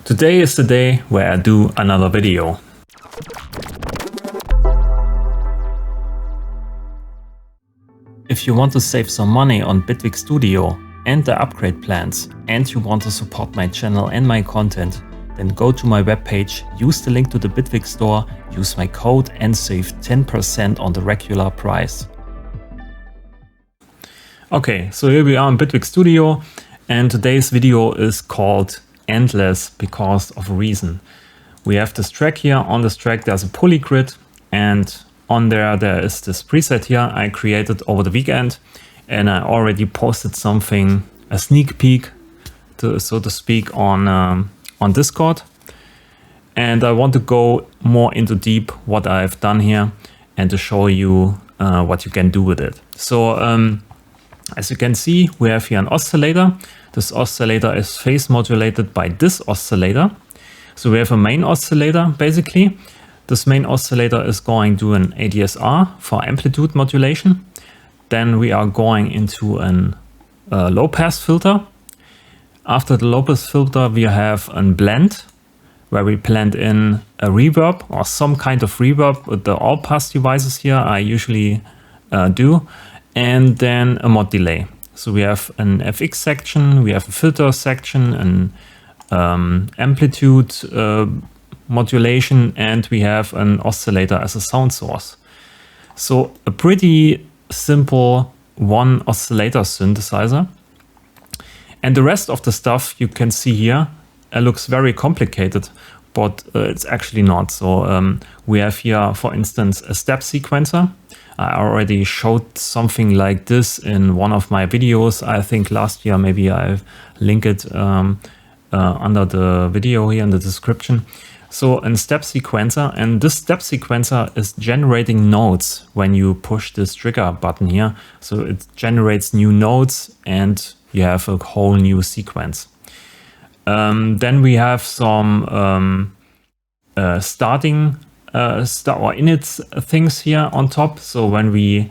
Today is the day where I do another video. If you want to save some money on Bitwig Studio and the upgrade plans, and you want to support my channel and my content, then go to my webpage, use the link to the Bitwig store, use my code and save 10% on the regular price. Okay, so here we are in Bitwig Studio, and today's video is called Endless because of a reason. We have this track here. On this track there's a poly grid, and on there is this preset here I created over the weekend, and I already posted something, a sneak peek, so to speak, on Discord. And I want to go more into deep what I've done here and to show you what you can do with it. So as you can see, we have here an oscillator. This oscillator is phase modulated by this oscillator. So we have a main oscillator basically. This main oscillator is going to an ADSR for amplitude modulation. Then we are going into a low pass filter. After the low pass filter we have a blend, where we blend in a reverb or some kind of reverb with the all pass devices here I usually do. And then a mod delay. So we have an FX section, we have a filter section, an amplitude modulation, and we have an oscillator as a sound source. So a pretty simple one oscillator synthesizer. And the rest of the stuff you can see here looks very complicated, but it's actually not. So we have here, for instance, a step sequencer. I already showed something like this in one of my videos. I think last year, maybe I've linked it under the video here in the description. So a step sequencer, and this step sequencer is generating notes when you push this trigger button here. So it generates new notes and you have a whole new sequence. Then we have some starting or init things here on top. So when we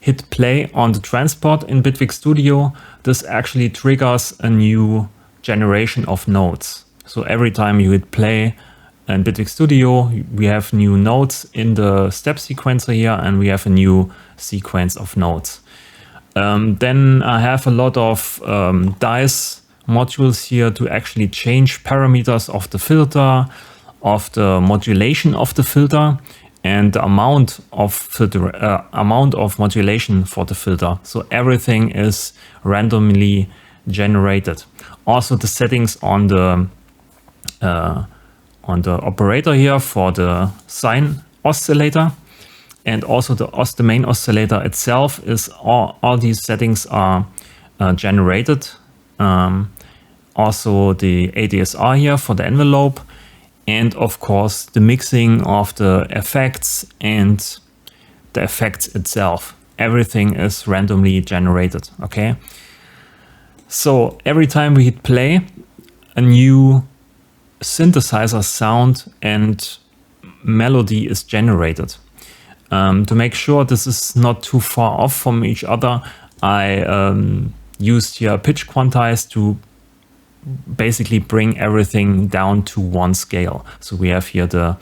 hit play on the transport in Bitwig Studio, this actually triggers a new generation of notes. So every time you hit play in Bitwig Studio, we have new notes in the step sequencer here, and we have a new sequence of notes. Then I have a lot of dice modules here to actually change parameters of the filter, of the modulation of the filter, and the amount of modulation for the filter. So everything is randomly generated. Also the settings on the operator here for the sine oscillator, and also the main oscillator itself is all these settings are generated. Also the ADSR here for the envelope, and of course the mixing of the effects and the effects itself. Everything is randomly generated, okay? So every time we hit play, a new synthesizer sound and melody is generated. To make sure this is not too far off from each other, I used here pitch quantize to basically bring everything down to one scale. So we have here the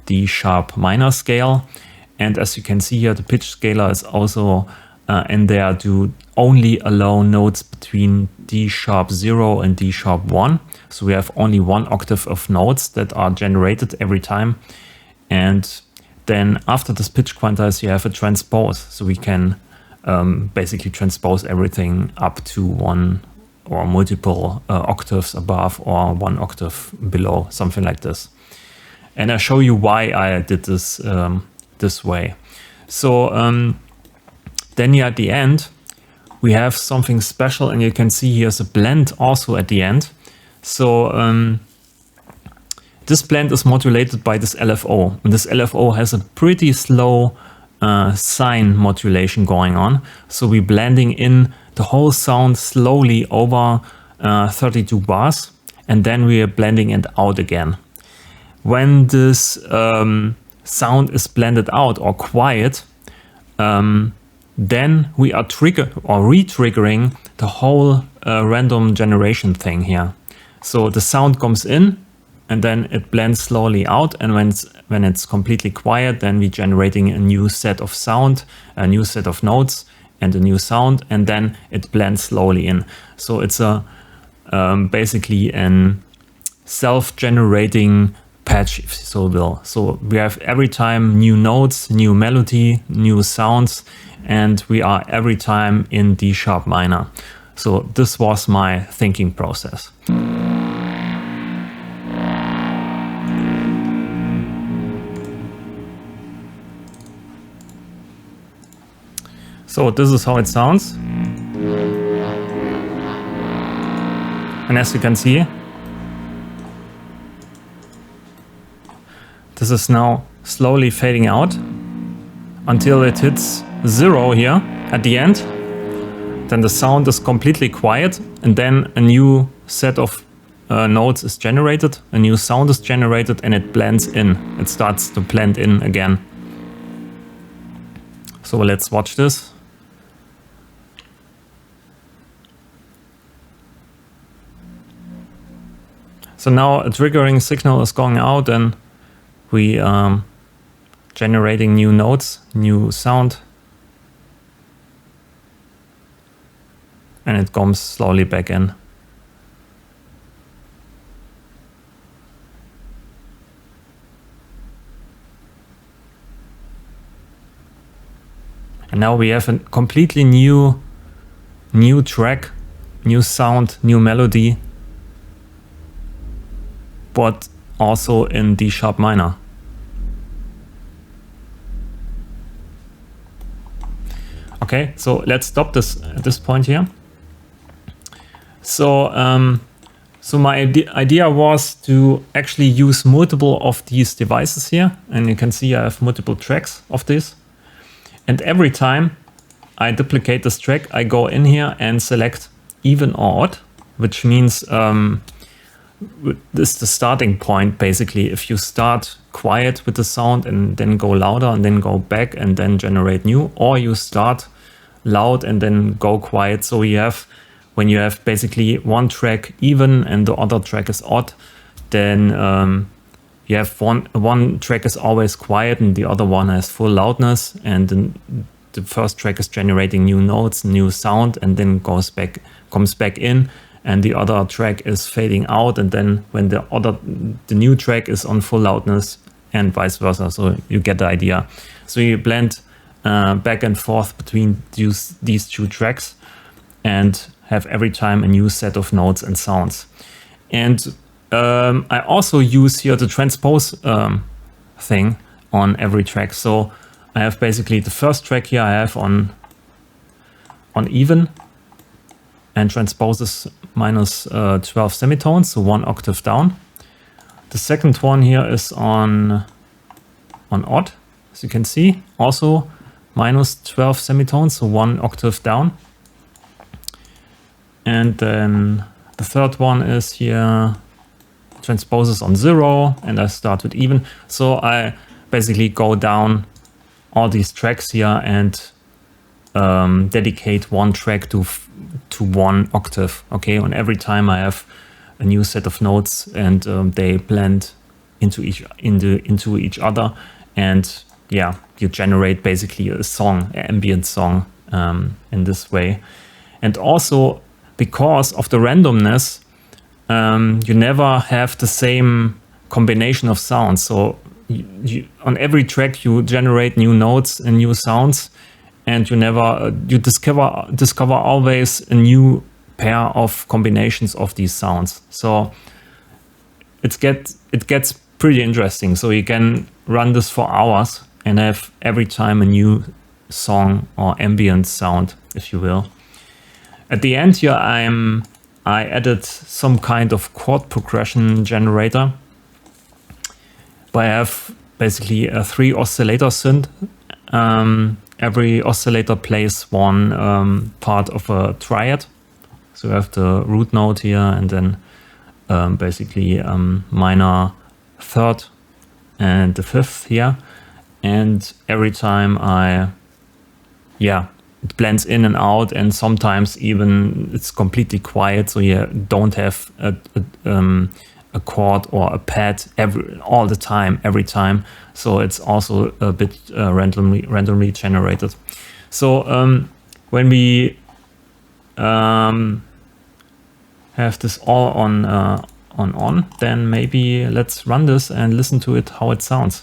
D sharp minor scale, and as you can see here, the pitch scaler is also in there to only allow notes between D sharp 0 and D sharp 1. So we have only one octave of notes that are generated every time. And then after this pitch quantize, you have a transpose. So we can basically transpose everything up to one or multiple octaves above or one octave below, something like this. And I'll show you why I did this this way. So then here at the end, we have something special, and you can see here's a blend also at the end. So this blend is modulated by this LFO, and this LFO has a pretty slow sine modulation going on. So we're blending in the whole sound slowly over 32 bars, and then we are blending it out again. When this sound is blended out or quiet, then we are re-triggering the whole random generation thing here. So the sound comes in and then it blends slowly out, and when it's completely quiet, then we're generating a new set of sound, a new set of notes and a new sound, and then it blends slowly in. So it's a basically an self-generating patch, if you so will. So we have every time new notes, new melody, new sounds, and we are every time in D sharp minor. So this was my thinking process. So this is how it sounds. And as you can see, this is now slowly fading out until it hits 0 here at the end. Then the sound is completely quiet, and then a new set of notes is generated, a new sound is generated, and it blends in. It starts to blend in again. So let's watch this. So now a triggering signal is going out, and we generating new notes, new sound, and it comes slowly back in. And now we have a completely new track, new sound, new melody, but also in D sharp minor. Okay, so let's stop this at this point here. So, so my idea was to actually use multiple of these devices here, and you can see I have multiple tracks of this. And every time I duplicate this track, I go in here and select even or odd, which means this is the starting point. Basically, if you start quiet with the sound and then go louder and then go back and then generate new, or you start loud and then go quiet. So you have, when you have basically one track even and the other track is odd, then you have one track is always quiet and the other one has full loudness, and then the first track is generating new notes, new sound, and then comes back in, and the other track is fading out, and then when the new track is on full loudness, and vice versa. So you get the idea. So you blend back and forth between these two tracks and have every time a new set of notes and sounds. And I also use here the transpose thing on every track. So I have basically the first track here I have on even, and transposes minus 12 semitones, so 1 octave down. The second one here is on odd, as you can see, also minus 12 semitones, so 1 octave down. And then the third one is here, transposes on 0, and I start with even. So I basically go down all these tracks here and dedicate one track to 1 octave. Okay, and every time I have a new set of notes, and they blend into each other, and yeah, you generate basically a song, an ambient song, in this way. And also, because of the randomness, you never have the same combination of sounds. So on every track you generate new notes and new sounds, and you discover always a new pair of combinations of these sounds. So it gets pretty interesting. So you can run this for hours and have every time a new song or ambient sound, if you will. At the end here, I added some kind of chord progression generator. But I have basically a 3 oscillator synth. Every oscillator plays one part of a triad. So we have the root note here, and then basically minor third and the fifth here. And every time I it blends in and out, and sometimes even it's completely quiet, so you don't have a chord or a pad all the time, every time. So it's also a bit randomly generated. So when we have this all on, then maybe let's run this and listen to it, how it sounds.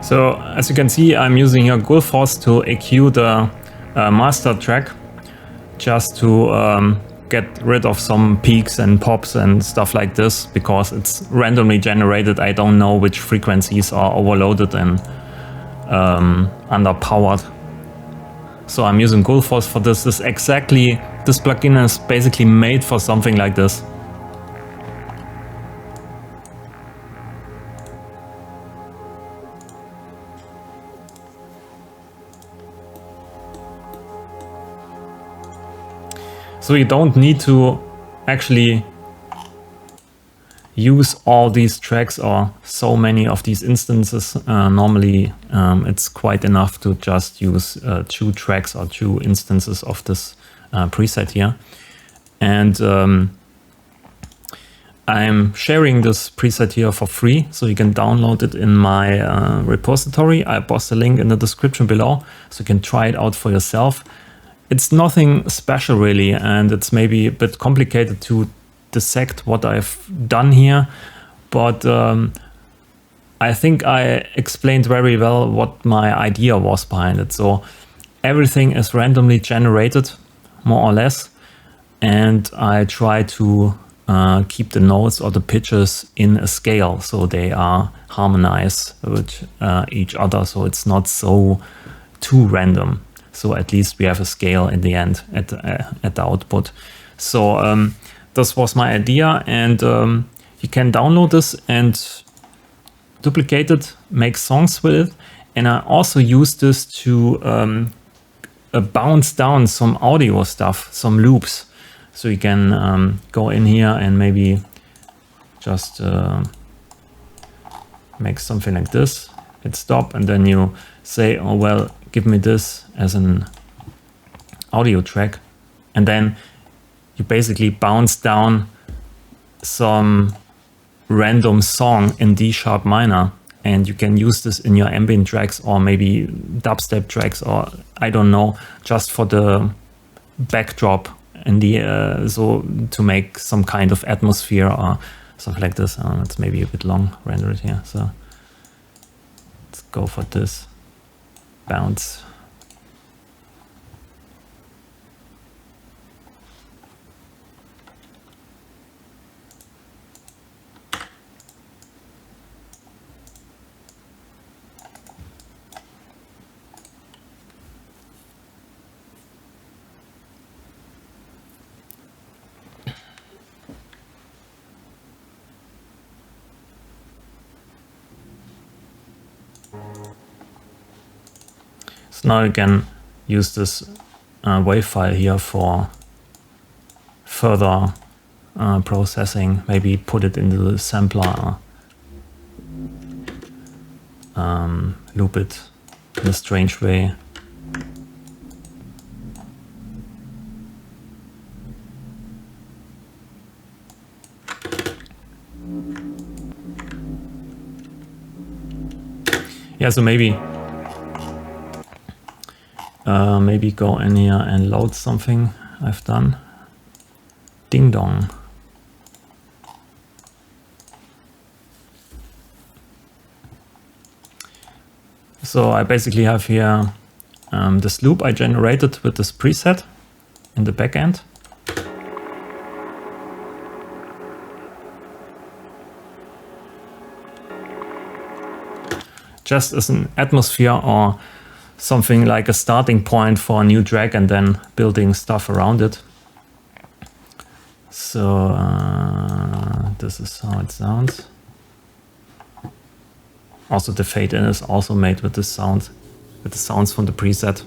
So as you can see, I'm using here Gullfoss to EQ the master track, just to get rid of some peaks and pops and stuff like this, because it's randomly generated. I don't know which frequencies are overloaded and underpowered. So I'm using Gullfoss for this. This plugin is basically made for something like this. So you don't need to actually use all these tracks or so many of these instances. Normally it's quite enough to just use 2 tracks or 2 instances of this preset here. And I'm sharing this preset here for free, so you can download it in my repository. I post a link in the description below, so you can try it out for yourself. It's nothing special really, and it's maybe a bit complicated to dissect what I've done here, but I think I explained very well what my idea was behind it. So everything is randomly generated, more or less, and I try to keep the notes or the pitches in a scale, so they are harmonized with each other, so it's not so too random. So at least we have a scale in the end at the output. So this was my idea, and you can download this and duplicate it, make songs with it. And I also use this to bounce down some audio stuff, some loops. So you can go in here and maybe just make something like this, hit stop, and then you say, oh well, give me this as an audio track, and then you basically bounce down some random song in D sharp minor, and you can use this in your ambient tracks or maybe dubstep tracks, or I don't know, just for the backdrop in the so to make some kind of atmosphere or something like this. It's maybe a bit long rendered here, so let's go for this. Bounce. So now you can use this wave file here for further processing. Maybe put it into the sampler, loop it in a strange way. Yeah, so maybe go in here and load something I've done. Ding dong. So I basically have here this loop I generated with this preset in the backend. Just as an atmosphere or something like a starting point for a new track and then building stuff around it. So this is how it sounds. Also the fade in is also made with this sound, with the sounds from the preset.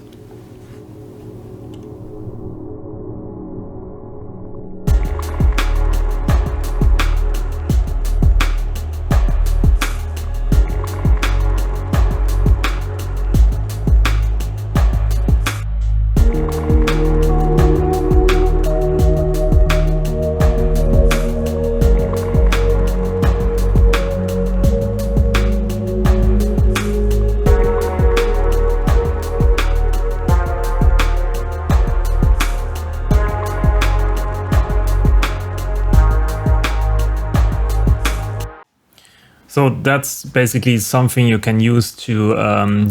So that's basically something you can use to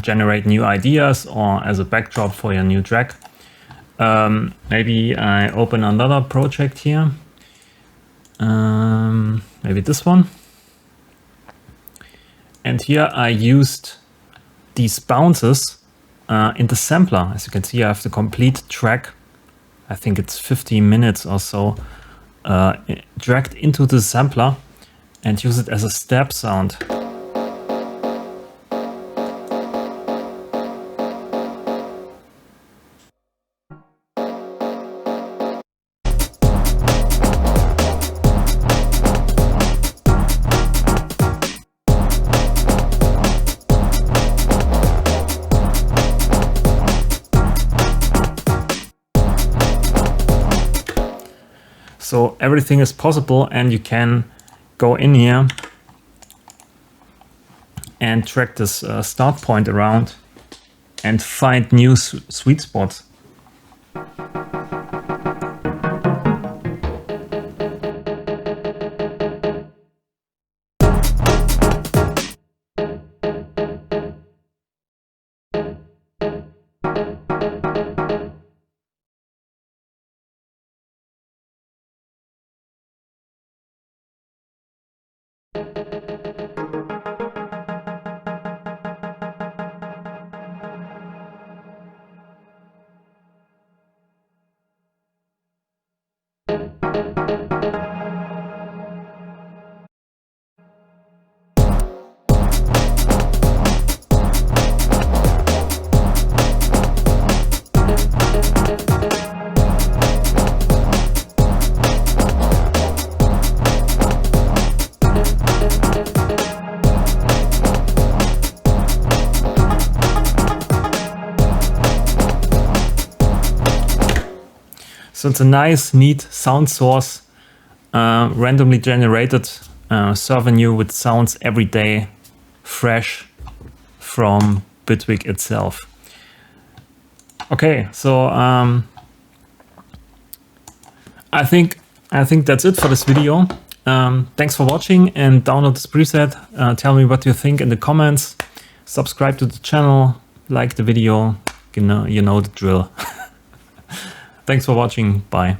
generate new ideas or as a backdrop for your new track. Maybe I open another project here. Maybe this one. And here I used these bounces in the sampler. As you can see, I have the complete track. I think it's 15 minutes or so dragged into the sampler and use it as a step sound. So everything is possible, and you can go in here and track this start point around and find new sweet spots. So it's a nice, neat sound source, randomly generated, serving you with sounds every day, fresh from Bitwig itself. Okay, so I think that's it for this video. Thanks for watching, and download this preset. Tell me what you think in the comments. Subscribe to the channel, like the video. You know the drill. Thanks for watching. Bye.